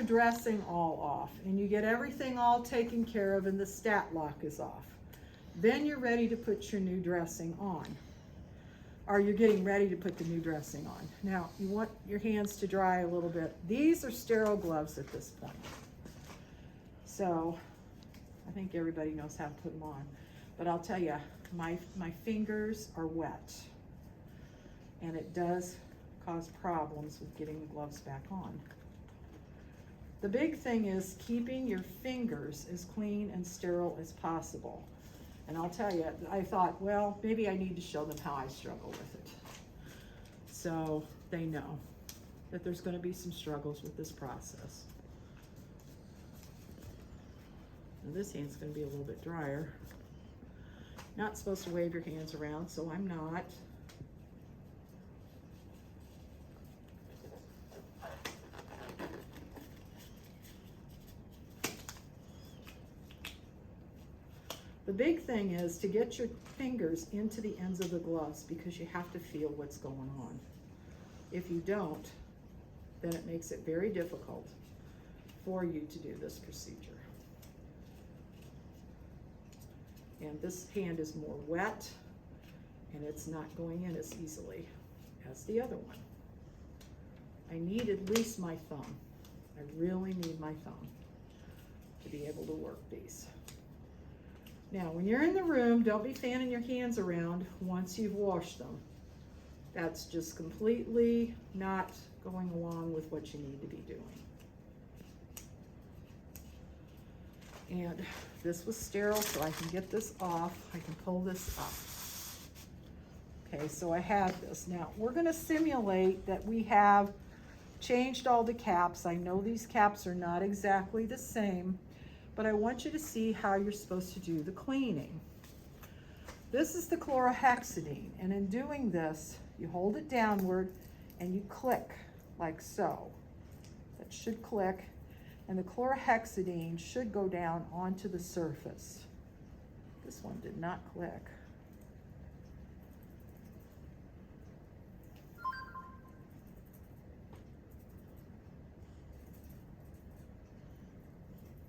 your dressing all off and you get everything all taken care of and the stat lock is off, then you're ready to put your new dressing on. Or you're getting ready to put the new dressing on. Now, you want your hands to dry a little bit. These are sterile gloves at this point. So, I think everybody knows how to put them on. But I'll tell you, my fingers are wet. And it does cause problems with getting the gloves back on. The big thing is keeping your fingers as clean and sterile as possible. And I'll tell you, I thought, well, maybe I need to show them how I struggle with it. So they know that there's going to be some struggles with this process. And this hand's going to be a little bit drier. Not supposed to wave your hands around, so I'm not. The big thing is to get your fingers into the ends of the gloves because you have to feel what's going on. If you don't, then it makes it very difficult for you to do this procedure. And this hand is more wet and it's not going in as easily as the other one. I need at least my thumb. I really need my thumb to be able to work these. Now, when you're in the room, don't be fanning your hands around once you've washed them. That's just completely not going along with what you need to be doing. And this was sterile, so I can get this off. I can pull this up. Okay, so I have this. Now, we're going to simulate that we have changed all the caps. I know these caps are not exactly the same, but I want you to see how you're supposed to do the cleaning. This is the chlorhexidine, and in doing this, you hold it downward and you click like so. That should click, and the chlorhexidine should go down onto the surface. This one did not click.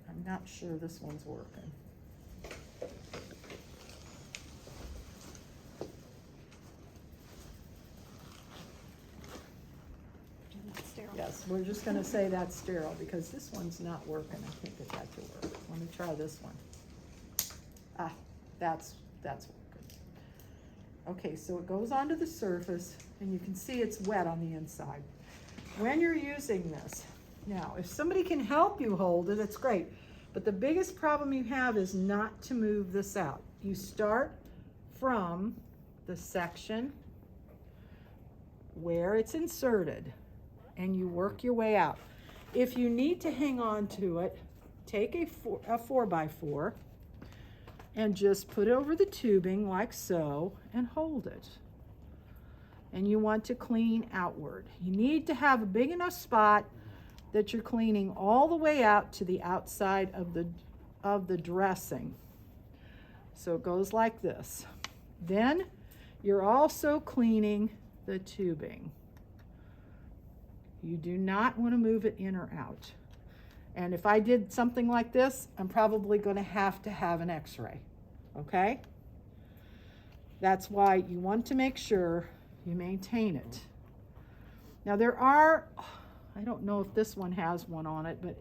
I'm not sure this one's working. Yes, we're just going to say that's sterile because this one's not working. I can't get that to work. Let me try this one. Ah, that's working. Okay, so it goes onto the surface and you can see it's wet on the inside. When you're using this, now if somebody can help you hold it, it's great. But the biggest problem you have is not to move this out. You start from the section where it's inserted and you work your way out. If you need to hang on to it, take a 4x4 and just put it over the tubing like so and hold it. And you want to clean outward. You need to have a big enough spot that you're cleaning all the way out to the outside of the dressing. So it goes like this. Then you're also cleaning the tubing. You do not want to move it in or out. And if I did something like this, I'm probably going to have an x-ray, okay? That's why you want to make sure you maintain it. Now there are, I don't know if this one has one on it, but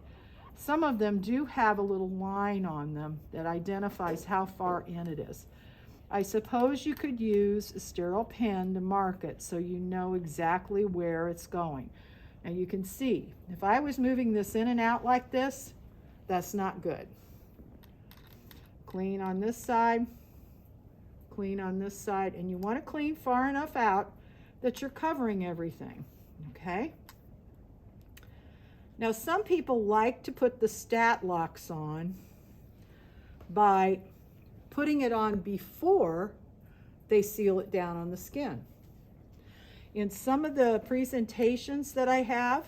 some of them do have a little line on them that identifies how far in it is. I suppose you could use a sterile pen to mark it so you know exactly where it's going. Now you can see, if I was moving this in and out like this, that's not good. Clean on this side, clean on this side, and you want to clean far enough out that you're covering everything, okay? Now some people like to put the stat locks on by putting it on before they seal it down on the skin. In some of the presentations that I have,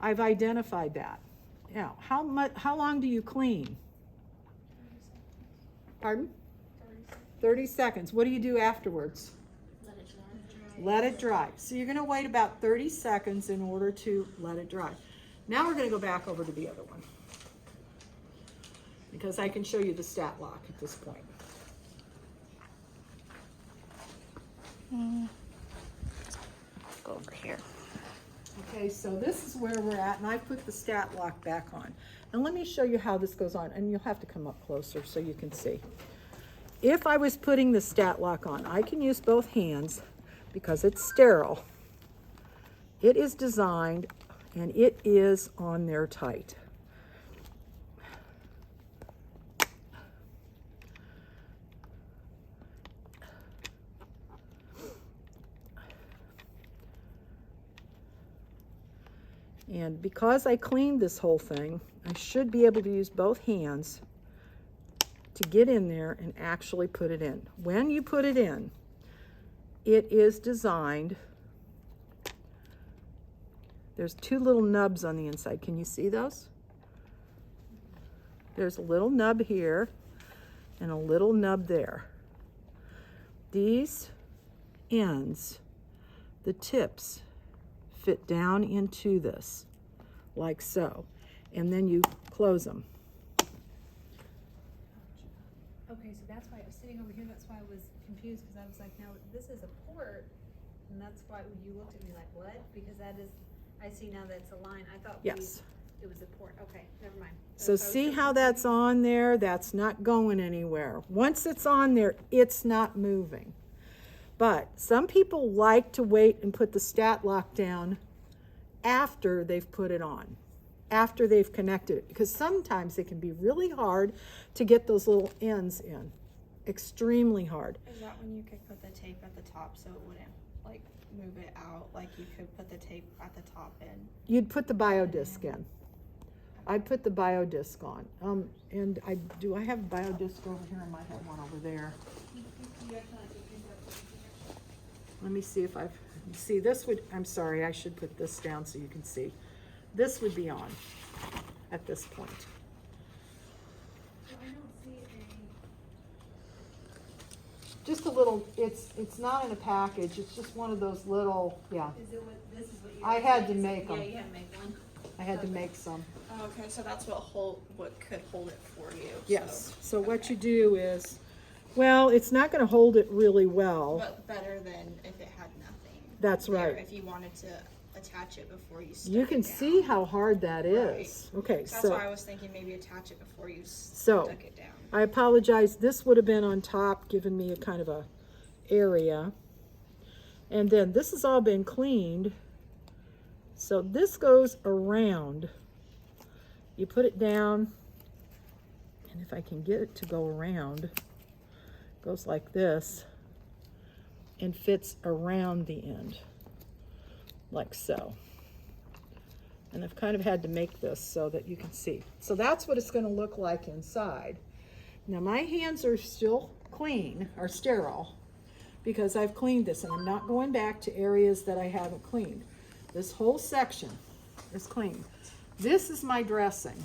I've identified that. Now, how long do you clean? 30 seconds. Pardon? 30 seconds. What do you do afterwards? Let it dry. Let it dry. So you're going to wait about 30 seconds in order to let it dry. Now we're going to go back over to the other one, because I can show you the stat lock at this point. Go over here. Okay, so this is where we're at, and I put the stat lock back on. And let me show you how this goes on, and you'll have to come up closer so you can see. If I was putting the stat lock on, I can use both hands because it's sterile. It is designed, and it is on there tight. And because I cleaned this whole thing, I should be able to use both hands to get in there and actually put it in. When you put it in, it is designed, there's two little nubs on the inside. Can you see those? There's a little nub here and a little nub there. These ends, the tips, fit down into this, like so. And then you close them. Okay, so that's why I was sitting over here, that's why I was confused, because I was like, now, this is a port, and that's why you looked at me like, what? Because that is, I see now that's a line, I thought Yes. it was a port, okay, never mind. So That's why I was see so how that's confused. on there? That's not going anywhere. Once it's on there, it's not moving. But some people like to wait and put the stat lock down after they've put it on, after they've connected it, because sometimes it can be really hard to get those little ends in. Extremely hard. Is that when you could put the tape at the top so it wouldn't like move it out? Like you could put the tape at the top in? You'd put the biodisc in. I'd put the biodisc on. And I have a biodisc over here? I might have one over there. Let me see if I've, see this would, I'm sorry, I should put this down so you can see. This would be on at this point. I don't see Just a little, it's not in a package, it's just one of those little, yeah. is it what, this is what you. I had to make Yeah, them. you had to make one. I had to make some. Oh, okay, so that's what could hold it for you. Yes, so what you do is, well, it's not gonna hold it really well. But better than if it had nothing. That's there, right. If you wanted to attach it before you stuck You can it down. see how hard that is. Okay, That's so why I was thinking maybe attach it before you So, stuck it down. I apologize, this would have been on top, giving me a kind of a area. And then this has all been cleaned. So this goes around. You put it down, and if I can get it to go around, goes like this and fits around the end, like so. And I've kind of had to make this so that you can see. So that's what it's going to look like inside. Now my hands are still clean, or sterile, because I've cleaned this, and I'm not going back to areas that I haven't cleaned. This whole section is clean. This is my dressing.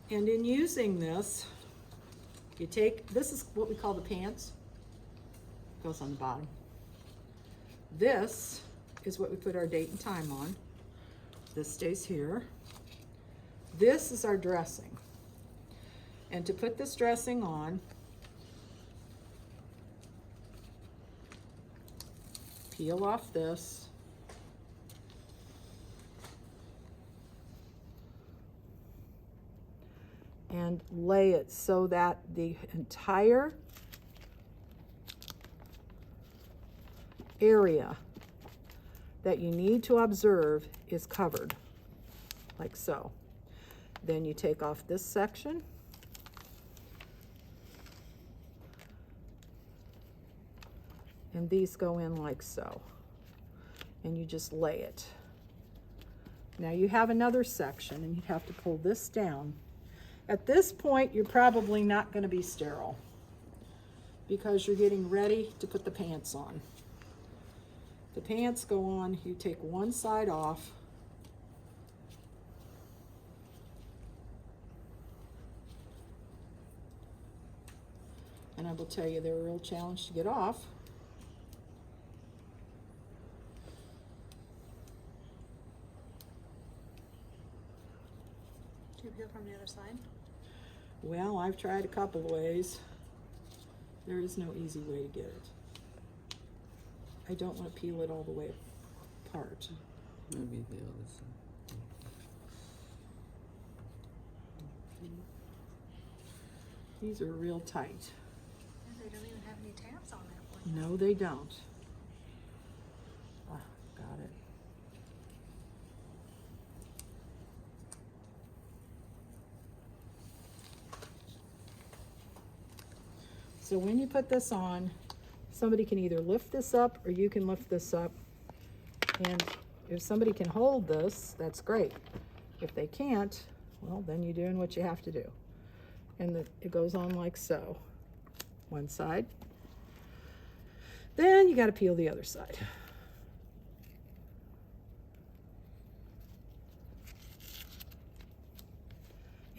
And in using this, you take, this is what we call the pants. Goes on the bottom. This is what we put our date and time on. This stays here. This is our dressing. And to put this dressing on, peel off this. And lay it so that the entire area that you need to observe is covered, like so. Then you take off this section. And these go in like so. And you just lay it. Now you have another section, and you have to pull this down. At this point, you're probably not going to be sterile because you're getting ready to put the pants on. The pants go on, you take one side off. And I will tell you, they're a real challenge to get off. You peel from the other side? Well, I've tried a couple of ways. There is no easy way to get it. I don't want to peel it all the way apart. Maybe the other side. These are real tight. Yeah, they don't even have any tabs on that one. No, they don't. Ah, got it. So when you put this on, somebody can either lift this up or you can lift this up. And if somebody can hold this, that's great. If they can't, well, then you're doing what you have to do. And it goes on like so. One side. Then you got to peel the other side.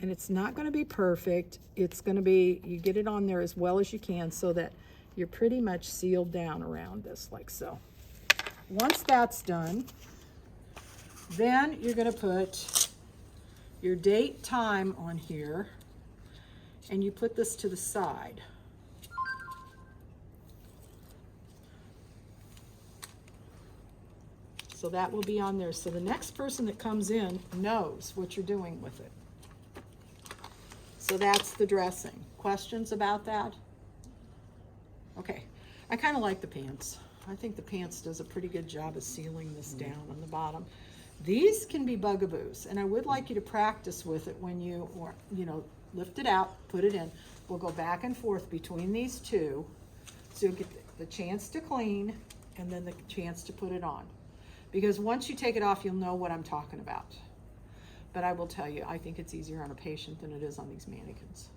And it's not going to be perfect. It's going to be, you get it on there as well as you can so that you're pretty much sealed down around this like so. Once that's done, then you're going to put your date, time on here, and you put this to the side. So that will be on there. So the next person that comes in knows what you're doing with it. So that's the dressing. Questions about that? Okay. I kind of like the pants. I think the pants does a pretty good job of sealing this down on the bottom. These can be bugaboos, and I would like you to practice with it when you lift it out, put it in. We'll go back and forth between these two, so you'll get the chance to clean and then the chance to put it on. Because once you take it off, you'll know what I'm talking about. But I will tell you, I think it's easier on a patient than it is on these mannequins.